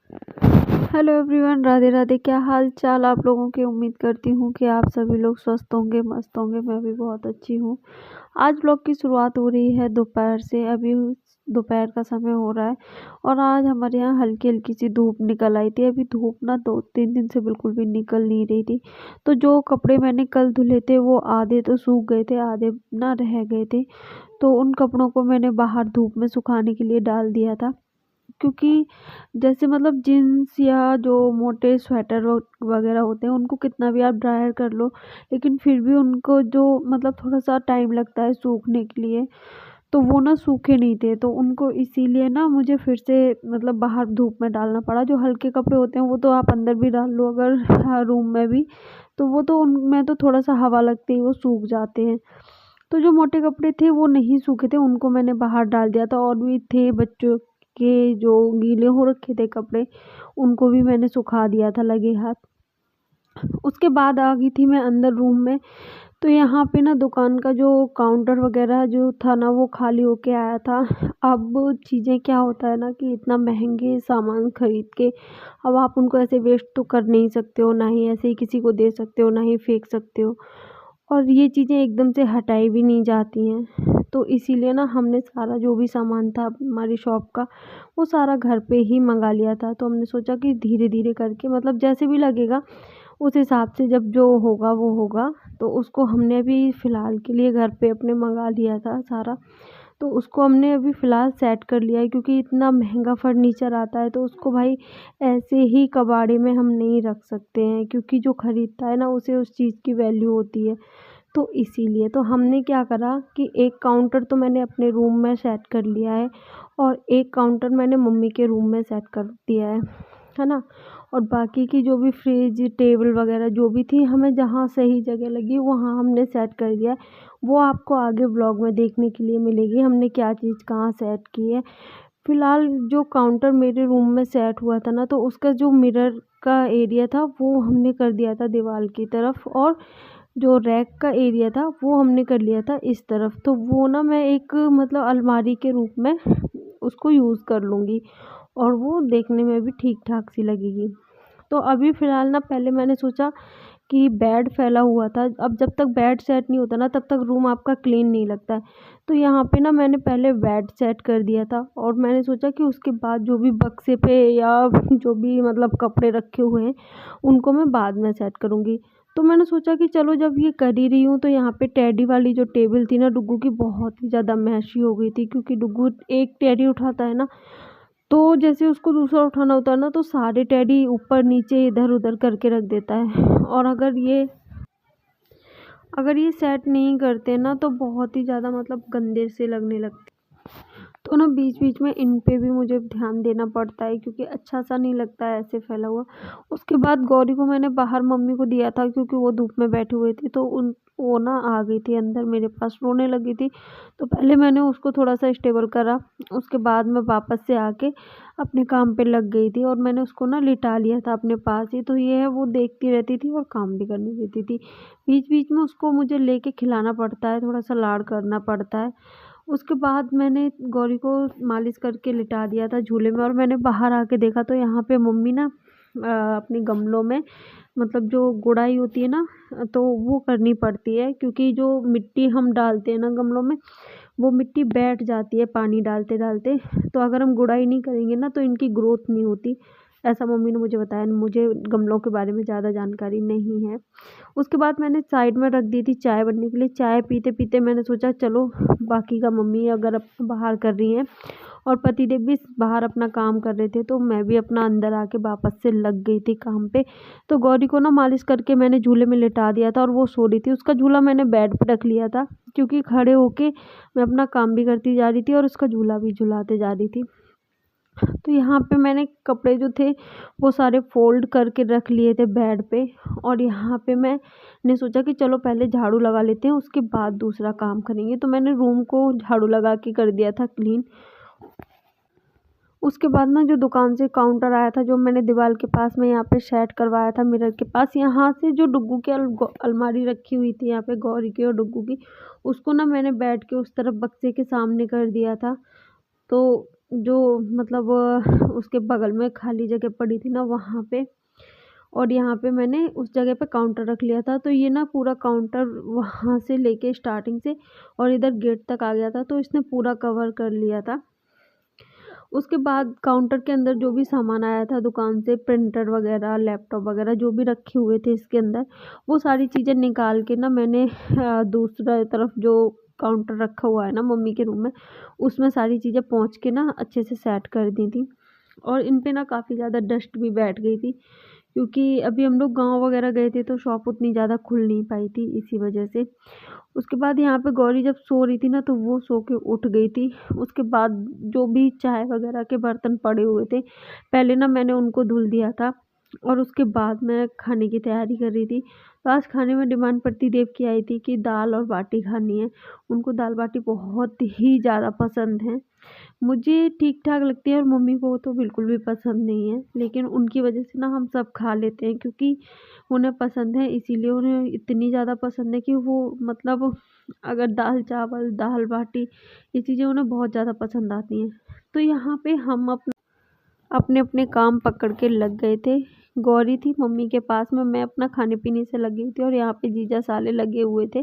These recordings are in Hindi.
Hello everyone, Radhe Radhe. क्या हाल चाल आप लोगों के। उम्मीद करती हूँ कि आप सभी लोग स्वस्थ होंगे, मस्त होंगे। मैं भी बहुत अच्छी हूँ। आज ब्लॉग की शुरुआत हो रही है दोपहर से। अभी दोपहर का समय हो रहा है और आज हमारे यहाँ हल्की हल्की सी धूप निकल आई थी। अभी धूप ना 2-3 दिन से बिल्कुल भी निकल नहीं रही थी। तो जो कपड़े मैंने कल धुले थे वो आधे तो सूख गए थे, आधे ना रह गए थे। तो उन कपड़ों को मैंने बाहर धूप में सुखाने के लिए डाल दिया था, क्योंकि जैसे मतलब जीन्स या जो मोटे स्वेटर वगैरह होते हैं उनको कितना भी आप ड्रायर कर लो, लेकिन फिर भी उनको जो मतलब थोड़ा सा टाइम लगता है सूखने के लिए, तो वो ना सूखे नहीं थे। तो उनको इसीलिए ना मुझे फिर से मतलब बाहर धूप में डालना पड़ा। जो हल्के कपड़े होते हैं वो तो आप अंदर भी डाल लो अगर रूम में भी, तो वो तो उनमें तो थोड़ा सा हवा लगते ही वो सूख जाते हैं। तो जो मोटे कपड़े थे वो नहीं सूखे थे, उनको मैंने बाहर डाल दिया था। और भी थे बच्चों के जो गीले हो रखे थे कपड़े, उनको भी मैंने सुखा दिया था लगे हाथ। उसके बाद आ गई थी मैं अंदर रूम में। तो यहाँ पे ना दुकान का जो काउंटर वगैरह जो था ना वो खाली होके आया था। अब चीज़ें क्या होता है ना कि इतना महंगे सामान खरीद के अब आप उनको ऐसे वेस्ट तो कर नहीं सकते हो, ना ही ऐसे ही किसी को दे सकते हो, ना ही फेंक सकते हो। और ये चीज़ें एकदम से हटाई भी नहीं जाती हैं। तो इसीलिए ना हमने सारा जो भी सामान था हमारी शॉप का वो सारा घर पे ही मंगा लिया था। तो हमने सोचा कि धीरे धीरे करके मतलब जैसे भी लगेगा उस हिसाब से जब जो होगा वो होगा। तो उसको हमने अभी फ़िलहाल के लिए घर पे अपने मंगा लिया था सारा। तो उसको हमने अभी फ़िलहाल सेट कर लिया है, क्योंकि इतना महंगा फर्नीचर आता है तो उसको भाई ऐसे ही कबाड़े में हम नहीं रख सकते हैं, क्योंकि जो ख़रीदता है ना उसे उस चीज़ की वैल्यू होती है। तो इसीलिए तो हमने क्या करा कि एक काउंटर तो मैंने अपने रूम में सेट कर लिया है और एक काउंटर मैंने मम्मी के रूम में सेट कर दिया है ना। और बाकी की जो भी फ्रिज टेबल वगैरह जो भी थी हमें जहाँ सही जगह लगी वहाँ हमने सेट कर दिया है। वो आपको आगे व्लॉग में देखने के लिए मिलेगी हमने क्या चीज़ कहाँ सेट की है। फ़िलहाल जो काउंटर मेरे रूम में सेट हुआ था ना, तो उसका जो मिरर का एरिया था वो हमने कर दिया था दीवार की तरफ, और जो रैक का एरिया था वो हमने कर लिया था इस तरफ। तो वो ना मैं एक मतलब अलमारी के रूप में उसको यूज़ कर लूँगी और वो देखने में भी ठीक ठाक सी लगेगी। तो अभी फ़िलहाल ना पहले मैंने सोचा कि बेड फैला हुआ था, अब जब तक बेड सेट नहीं होता ना तब तक रूम आपका क्लीन नहीं लगता है। तो यहाँ पे ना मैंने पहले बेड सेट कर दिया था और मैंने सोचा कि उसके बाद जो भी बक्से पे या जो भी मतलब कपड़े रखे हुए हैं उनको मैं बाद में सेट करूँगी। तो मैंने सोचा कि चलो जब ये कर ही रही हूँ तो यहाँ पे टेडी वाली जो टेबल थी ना डुग्गू की, बहुत ही ज़्यादा मैशी हो गई थी, क्योंकि डुग्गू एक टेडी उठाता है ना, तो जैसे उसको दूसरा उठाना होता है ना तो सारे टेडी ऊपर नीचे इधर उधर करके रख देता है। और अगर ये सेट नहीं करते ना तो बहुत ही ज़्यादा मतलब गंदे से लगने लगते। तो ना बीच बीच में इन पे भी मुझे ध्यान देना पड़ता है, क्योंकि अच्छा सा नहीं लगता है ऐसे फैला हुआ। उसके बाद गौरी को मैंने बाहर मम्मी को दिया था, क्योंकि वो धूप में बैठे हुए थे। तो उन वो ना आ गई थी अंदर मेरे पास, रोने लगी थी। तो पहले मैंने उसको थोड़ा सा स्टेबल करा, उसके बाद मैं वापस से आके अपने काम पे लग गई थी और मैंने उसको ना लिटा लिया था अपने पास ही। तो ये है वो देखती रहती थी और काम भी करने देती थी। बीच बीच में उसको मुझे लेके खिलाना पड़ता है, थोड़ा सा लाड़ करना पड़ता है। उसके बाद मैंने गौरी को मालिश करके लिटा दिया था झूले में, और मैंने बाहर आके देखा तो यहाँ पे मम्मी ना अपने गमलों में मतलब जो गुड़ाई होती है ना, तो वो करनी पड़ती है, क्योंकि जो मिट्टी हम डालते हैं ना गमलों में वो मिट्टी बैठ जाती है पानी डालते डालते। तो अगर हम गुड़ाई नहीं करेंगे ना तो इनकी ग्रोथ नहीं होती, ऐसा मम्मी ने मुझे बताया। मुझे गमलों के बारे में ज़्यादा जानकारी नहीं है। उसके बाद मैंने साइड में रख दी थी चाय बनने के लिए। चाय पीते पीते मैंने सोचा चलो बाकी का मम्मी अगर अब बाहर कर रही हैं और पतिदेव भी बाहर अपना काम कर रहे थे, तो मैं भी अपना अंदर आके वापस से लग गई थी काम पे। तो गौरी को ना मालिश करके मैंने झूले में लिटा दिया था और वो सो रही थी। उसका झूला मैंने बेड पे रख लिया था, क्योंकि खड़े होके मैं अपना काम भी करती जा रही थी और उसका झूला भी झुलाते जा रही थी। तो यहाँ पे मैंने कपड़े जो थे वो सारे फ़ोल्ड करके रख लिए थे बेड पे। और यहाँ पे मैंने सोचा कि चलो पहले झाड़ू लगा लेते हैं, उसके बाद दूसरा काम करेंगे। तो मैंने रूम को झाड़ू लगा के कर दिया था क्लीन। उसके बाद ना जो दुकान से काउंटर आया था जो मैंने दीवार के पास में यहाँ पे सेट करवाया था मिरर के पास, यहाँ से जो डुग्गू की अलमारी रखी हुई थी यहाँ पे गौरी की और डुग्गू की, उसको ना मैंने बैठ के उस तरफ बक्से के सामने कर दिया था। तो जो मतलब उसके बगल में खाली जगह पड़ी थी ना वहाँ पे, और यहाँ पे मैंने उस जगह पे काउंटर रख लिया था। तो ये ना पूरा काउंटर वहाँ से लेके स्टार्टिंग से और इधर गेट तक आ गया था, तो इसने पूरा कवर कर लिया था। उसके बाद काउंटर के अंदर जो भी सामान आया था दुकान से, प्रिंटर वगैरह, लैपटॉप वगैरह जो भी रखे हुए थे इसके अंदर, वो सारी चीज़ें निकाल के ना मैंने दूसरा तरफ जो काउंटर रखा हुआ है ना मम्मी के रूम में, उसमें सारी चीज़ें पहुँच के ना अच्छे से सेट कर दी थी। और इन पे ना काफ़ी ज़्यादा डस्ट भी बैठ गई थी, क्योंकि अभी हम लोग गाँव वगैरह गए थे तो शॉप उतनी ज़्यादा खुल नहीं पाई थी इसी वजह से। उसके बाद यहाँ पे गौरी जब सो रही थी ना तो वो सो के उठ गई थी। उसके बाद जो भी चाय वगैरह के बर्तन पड़े हुए थे, पहले ना मैंने उनको धुल दिया था और उसके बाद मैं खाने की तैयारी कर रही थी। तो आज खाने में डिमांड प्रतिदेव की आई थी कि दाल और बाटी खानी है। उनको दाल बाटी बहुत ही ज़्यादा पसंद है। मुझे ठीक-ठाक लगती है और मम्मी को तो बिल्कुल भी पसंद नहीं है, लेकिन उनकी वजह से ना हम सब खा लेते हैं, क्योंकि उन्हें पसंद है, इसीलिए उन्हें इतनी ज़्यादा पसंद है कि वो मतलब अगर दाल-चावल, दाल-बाटी ये चीज़ें उन्हें बहुत ज़्यादा पसंद आती हैं। तो यहाँ पे हम अपने-अपने काम पकड़ के लग गए थे। गौरी थी मम्मी के पास में, मैं अपना खाने-पीने से लग गई थी और यहाँ पे जीजा साले लगे हुए थे।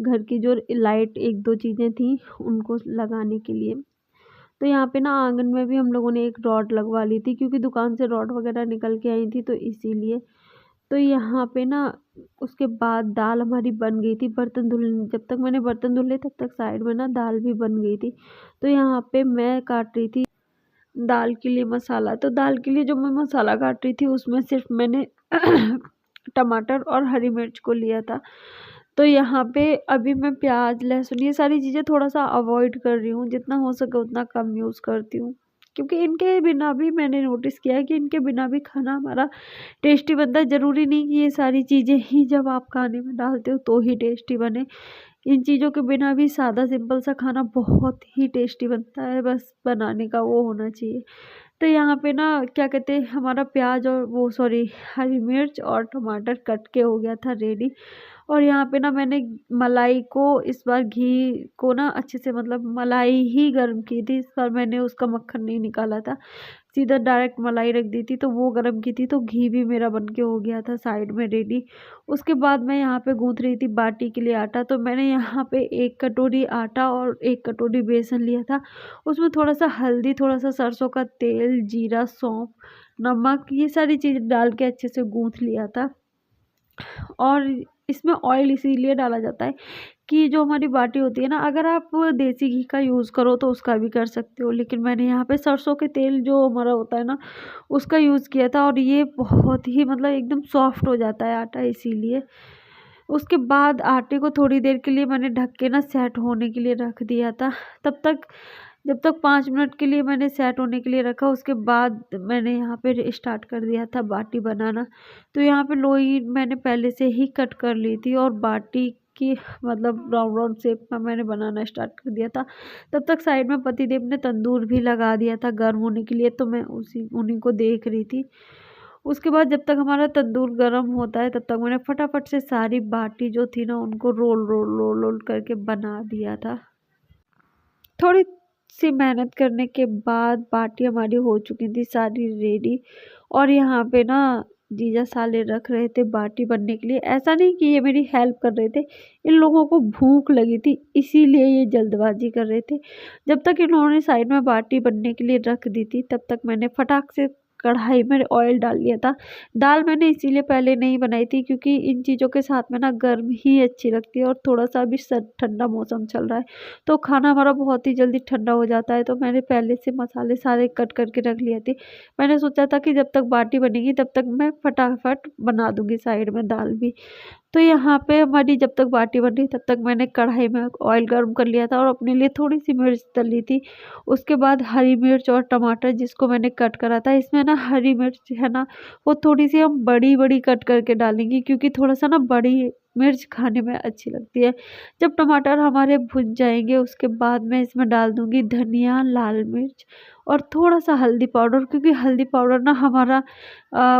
घर की जो लाइट 1-2 चीज़ें थी उनको लगाने के लिए। तो यहाँ पे ना आंगन में भी हम लोगों ने एक रॉड लगवा ली थी, क्योंकि दुकान से रॉड वगैरह निकल के आई थी तो इसीलिए। तो यहाँ पे ना उसके बाद दाल हमारी बन गई थी। बर्तन धुल जब तक मैंने बर्तन धुले तब तक साइड में ना दाल भी बन गई थी। तो यहाँ पे मैं काट रही थी दाल के लिए मसाला। तो दाल के लिए जो मैं मसाला काट रही थी उसमें सिर्फ मैंने टमाटर और हरी मिर्च को लिया था। तो यहाँ पे अभी मैं प्याज, लहसुन ये सारी चीज़ें थोड़ा-सा अवॉइड कर रही हूँ, जितना हो सके उतना कम यूज़ करती हूँ। क्योंकि इनके बिना भी मैंने नोटिस किया है कि इनके बिना भी खाना हमारा टेस्टी बनता है। ज़रूरी नहीं कि ये सारी चीज़ें ही जब आप खाने में डालते हो तो ही टेस्टी बने। इन चीज़ों के बिना भी सादा सिंपल सा खाना बहुत ही टेस्टी बनता है, बस बनाने का वो होना चाहिए। तो यहाँ पे ना क्या कहते हैं, हमारा प्याज और वो सॉरी हरी मिर्च और टमाटर कट के हो गया था रेडी। और यहाँ पे ना मैंने मलाई को इस बार घी को ना अच्छे से मतलब मलाई ही गर्म की थी, इस बार मैंने उसका मक्खन नहीं निकाला था, सीधा डायरेक्ट मलाई रख दी थी। तो वो गर्म की थी तो घी भी मेरा बन के हो गया था साइड में रेडी। उसके बाद मैं यहाँ पे गूँथ रही थी बाटी के लिए आटा। तो मैंने यहाँ पे 1 कटोरी आटा और 1 कटोरी बेसन लिया था। उसमें थोड़ा-सा हल्दी, थोड़ा-सा सरसों का तेल, जीरा, सौंफ, नमक ये सारी चीज़ डाल के अच्छे से गूँथ लिया था। और इसमें ऑयल इसीलिए डाला जाता है कि जो हमारी बाटी होती है ना, अगर आप देसी घी का यूज़ करो तो उसका भी कर सकते हो, लेकिन मैंने यहाँ पे सरसों के तेल जो हमारा होता है ना उसका यूज़ किया था, और ये बहुत ही मतलब एकदम सॉफ्ट हो जाता है आटा इसीलिए। उसके बाद आटे को थोड़ी देर के लिए मैंने ढक के ना सेट होने के लिए रख दिया था। तब तक जब तक 5 मिनट के लिए मैंने सेट होने के लिए रखा, उसके बाद मैंने यहाँ पे स्टार्ट कर दिया था बाटी बनाना। तो यहाँ पे लोई मैंने पहले से ही कट कर ली थी और बाटी की मतलब राउंड राउंड शेप में मैंने बनाना स्टार्ट कर दिया था। तब तक साइड में पतिदेव ने तंदूर भी लगा दिया था गर्म होने के लिए, तो मैं उन्हीं को देख रही थी। उसके बाद जब तक हमारा तंदूर गर्म होता है तब तक मैंने फटाफट से सारी बाटी जो थी ना उनको रोल रोल रोल रोल करके बना दिया था। थोड़ी सी मेहनत करने के बाद बाटी हमारी हो चुकी थी सारी रेडी। और यहाँ पे ना जीजा साले रख रहे थे बाटी बनने के लिए। ऐसा नहीं कि ये मेरी हेल्प कर रहे थे, इन लोगों को भूख लगी थी इसीलिए ये जल्दबाजी कर रहे थे। जब तक इन्होंने साइड में बाटी बनने के लिए रख दी थी तब तक मैंने फटाक से कढ़ाई में ऑयल डाल लिया था। दाल मैंने इसीलिए पहले नहीं बनाई थी क्योंकि इन चीज़ों के साथ में ना गर्म ही अच्छी लगती है, और थोड़ा सा अभी ठंडा मौसम चल रहा है तो खाना हमारा बहुत ही जल्दी ठंडा हो जाता है। तो मैंने पहले से मसाले सारे कट करके रख लिए थे। मैंने सोचा था कि जब तक बाटी बनेगी तब तक मैं फटाफट बना दूंगी साइड में दाल भी। तो यहाँ पे हमारी जब तक बाटी बन रही तब तक मैंने कढ़ाई में ऑयल गर्म कर लिया था और अपने लिए थोड़ी सी मिर्च तल ली थी। उसके बाद हरी मिर्च और टमाटर जिसको मैंने कट करा था, इसमें ना हरी मिर्च है ना वो थोड़ी सी हम बड़ी बड़ी कट करके डालेंगे, क्योंकि थोड़ा सा ना बड़ी मिर्च खाने में अच्छी लगती है। जब टमाटर हमारे भुन जाएंगे उसके बाद मैं इसमें डाल दूंगी धनिया, लाल मिर्च और थोड़ा सा हल्दी पाउडर, क्योंकि हल्दी पाउडर ना हमारा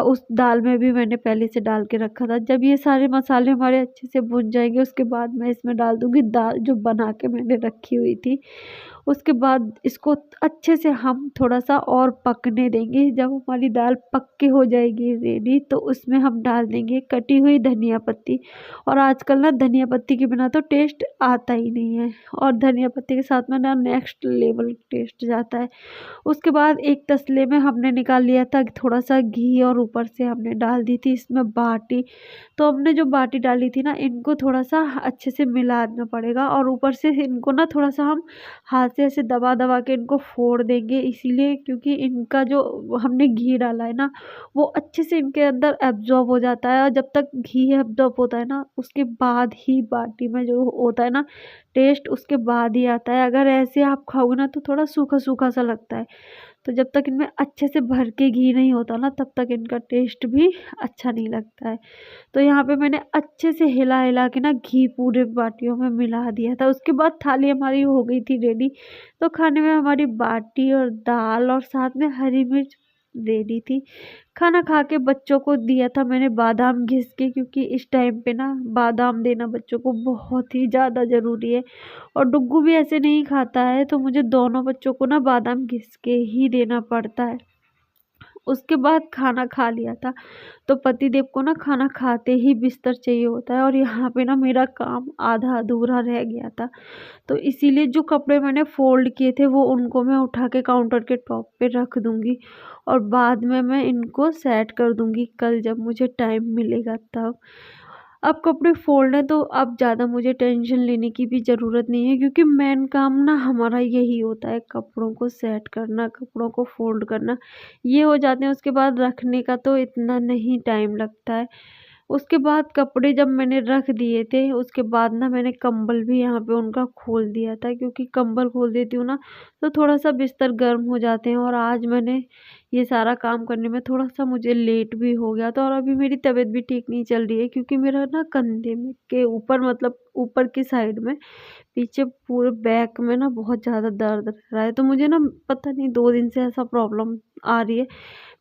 उस दाल में भी मैंने पहले से डाल के रखा था। जब ये सारे मसाले हमारे अच्छे से भुन जाएंगे उसके बाद मैं इसमें डाल दूंगी दाल जो बना के मैंने रखी हुई थी। उसके बाद इसको अच्छे से हम थोड़ा सा और पकने देंगे। जब हमारी दाल पक के हो जाएगी रेडी, तो उसमें हम डाल देंगे कटी हुई धनिया पत्ती। और आजकल ना धनिया पत्ती के बिना तो टेस्ट आता ही नहीं है, और धनिया पत्ती के साथ में ना नेक्स्ट लेवल टेस्ट जाता है। उसके बाद एक तसले में हमने निकाल लिया था थोड़ा सा घी, और ऊपर से हमने डाल दी थी इसमें बाटी। तो हमने जो बाटी डाली थी ना, इनको थोड़ा सा अच्छे से मिलाना पड़ेगा, और ऊपर से इनको ना थोड़ा सा हम हाथ से ऐसे दबा दबा के इनको फोड़ देंगे। इसीलिए क्योंकि इनका जो हमने घी डाला है ना, वो अच्छे से इनके अंदर एब्जॉर्ब हो जाता है। और जब तक घी एब्जॉर्ब होता है ना, उसके बाद ही बाटी में जो होता है ना टेस्ट, उसके बाद ही आता है। अगर ऐसे आप खाओगे ना तो थोड़ा सूखा सूखा सा लगता है। तो जब तक इनमें अच्छे से भर के घी नहीं होता ना, तब तक इनका टेस्ट भी अच्छा नहीं लगता है। तो यहाँ पे मैंने अच्छे से हिला हिला के ना घी पूरे बाटियों में मिला दिया था। उसके बाद थाली हमारी हो गई थी रेडी। तो खाने में हमारी बाटी और दाल और साथ में हरी मिर्च रेडी थी। खाना खा के बच्चों को दिया था मैंने बादाम घिस के, क्योंकि इस टाइम पे ना बादाम देना बच्चों को बहुत ही ज़्यादा ज़रूरी है। और डुग्गू भी ऐसे नहीं खाता है, तो मुझे दोनों बच्चों को ना बादाम घिस के ही देना पड़ता है। उसके बाद खाना खा लिया था। तो पतिदेव को ना खाना खाते ही बिस्तर चाहिए होता है, और यहाँ पे ना मेरा काम आधा अधूरा रह गया था। तो इसीलिए जो कपड़े मैंने फोल्ड किए थे वो उनको मैं उठा के काउंटर के टॉप पे रख दूँगी, और बाद में मैं इनको सेट कर दूँगी कल जब मुझे टाइम मिलेगा तब। अब कपड़े फोल्ड हैं तो अब ज़्यादा मुझे टेंशन लेने की भी ज़रूरत नहीं है, क्योंकि मेन काम ना हमारा यही होता है, कपड़ों को सेट करना, कपड़ों को फोल्ड करना। ये हो जाते हैं, उसके बाद रखने का तो इतना नहीं टाइम लगता है। उसके बाद कपड़े जब मैंने रख दिए थे, उसके बाद ना मैंने कंबल भी यहाँ पे उनका खोल दिया था, क्योंकि कंबल खोल देती हूँ ना तो थोड़ा सा बिस्तर गर्म हो जाते हैं। और आज मैंने ये सारा काम करने में थोड़ा सा मुझे लेट भी हो गया था, और अभी मेरी तबीयत भी ठीक नहीं चल रही है, क्योंकि मेरा ना कंधे में के ऊपर, मतलब ऊपर की साइड में, पीछे पूरे बैक में ना बहुत ज़्यादा दर्द रह रहा है। तो मुझे ना पता नहीं 2 दिन से ऐसा प्रॉब्लम आ रही है।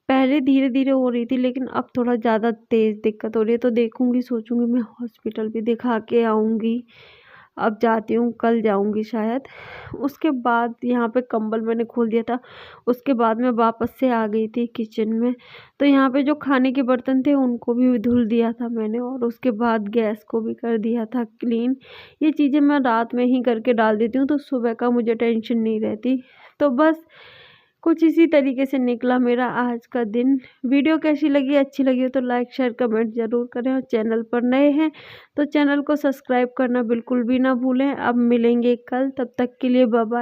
पहले धीरे धीरे हो रही थी, लेकिन अब थोड़ा ज़्यादा तेज़ दिक्कत हो रही है। तो देखूंगी, सोचूंगी मैं हॉस्पिटल भी दिखा के आऊँगी। अब जाती हूँ, कल जाऊँगी शायद। उसके बाद यहाँ पे कंबल मैंने खोल दिया था। उसके बाद मैं वापस से आ गई थी किचन में। तो यहाँ पे जो खाने के बर्तन थे उनको भी धुल दिया था मैंने, और उसके बाद गैस को भी कर दिया था क्लीन। ये चीज़ें मैं रात में ही करके डाल देती हूँ, तो सुबह का मुझे टेंशन नहीं रहती। तो बस कुछ इसी तरीके से निकला मेरा आज का दिन। वीडियो कैसी लगी, अच्छी लगी हो तो लाइक शेयर कमेंट ज़रूर करें, और चैनल पर नए हैं तो चैनल को सब्सक्राइब करना बिल्कुल भी ना भूलें। अब मिलेंगे कल, तब तक के लिए बाय बाय।